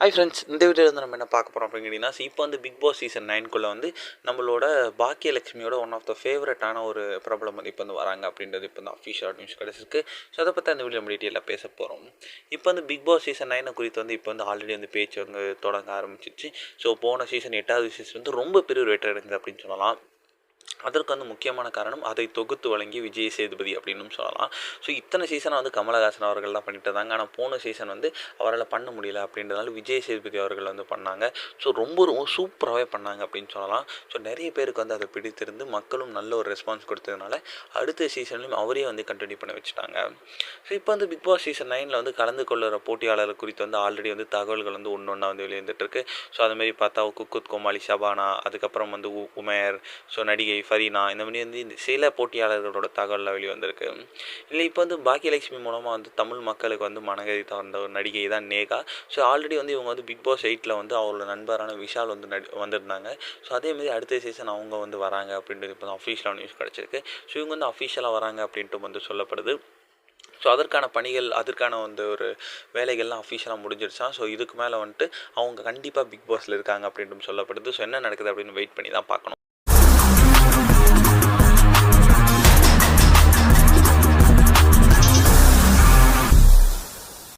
Hi friends, இந்த வீடியோவில் வந்து நம்ம என்ன பார்க்க போகிறோம் அப்படின்னு கேட்டிங்கன்னா, இப்போ வந்து பிக் பாஸ் சீசன் 9 வந்து நம்மளோட பாக்கியலட்சுமியோட ஒன் ஆஃப் த ஃபேவரட்டான ஒரு பிரபலம் வந்து இப்போ வந்து வராங்க அப்படின்றது இப்போ வந்து அஃபிஷியல் நியூஸ் கிடச்சிருக்கு. ஸோ அதை பற்றி அந்த வீடியோ நம்ம டீட்டெயிலாக பேச போகிறோம். இப்போ வந்து பிக் பாஸ் சீசன் 9 குறித்து வந்து இப்போ வந்து ஆல்ரெடி வந்து பேச்சு வந்து தொடங்க ஆரம்பிச்சிச்சு. ஸோ போன சீசன் 8வது சீசன் வந்து ரொம்ப பெரிய ஒரு வெற்றி அடைந்தது அப்படின்னு சொல்லலாம். அதற்கு வந்து முக்கியமான காரணம் அதை தொகுத்து வழங்கி விஜய் சேதுபதி அப்படின்னு சொல்லலாம். ஸோ இத்தனை சீசனை வந்து கமலஹாசன் அவர்கள் தான் பண்ணிட்டு இருந்தாங்க. ஆனால் போன சீசன் வந்து அவரால் பண்ண முடியல அப்படின்றதால விஜய் சேதுபதி அவர்கள் வந்து பண்ணாங்க. ஸோ ரொம்ப ரொம்ப சூப்பராகவே பண்ணாங்க அப்படின்னு சொல்லலாம். ஸோ நிறைய பேருக்கு வந்து அதை பிடித்திருந்து மக்களும் நல்ல ஒரு ரெஸ்பான்ஸ் கொடுத்ததுனால அடுத்த சீசன்லையும் அவரே வந்து கண்டினியூ பண்ண வச்சுட்டாங்க. ஸோ இப்போ வந்து பிக் பாஸ் சீசன் 9 வந்து கலந்து கொள்ளுற போட்டியாளர்கள் குறித்து வந்து ஆல்ரெடி வந்து தகவல்கள் வந்து ஒன்று ஒன்றா வந்து வெளிவந்துட்டுருக்கு. ஸோ அதுமாரி பார்த்தா குக்குத் கோமாளி ஷபானா, அதுக்கப்புறம் வந்து உமேர், ஸோ நடிகை ஃபரீனா, இந்த மாதிரி வந்து சில போட்டியாளர்களோட தகவலில் வெளியே வந்திருக்கு. இல்லை இப்போ வந்து பாக்கியலட்சுமி மூலமாக வந்து தமிழ் மக்களுக்கு வந்து மனகதி தந்த ஒரு நடிகை தான் நேகா. ஸோ ஆல்ரெடி வந்து இவங்க வந்து பிக் பாஸ் 8 வந்து அவரோட நண்பரான விஷால் வந்து வந்திருந்தாங்க. ஸோ அதேமாரி அடுத்த சீசன் அவங்க வந்து வராங்க அப்படின்றது இப்போ தான் அஃபிஷியலாக நியூஸ் கிடச்சிருக்கு. ஸோ இவங்க வந்து அஃபிஷியலாக வராங்க அப்படின்ட்டு வந்து சொல்லப்படுது. ஸோ அதற்கான பணிகள், அதற்கான வந்து ஒரு வேலைகள்லாம் அஃபிஷியலாக முடிஞ்சிருச்சான். ஸோ இதுக்கு மேலே வந்துட்டு அவங்க கண்டிப்பாக பிக் பாஸில் இருக்காங்க அப்படின்ட்டு சொல்லப்படுது. ஸோ என்ன நடக்குது அப்படின்னு வெயிட் பண்ணி தான் பார்க்கணும்.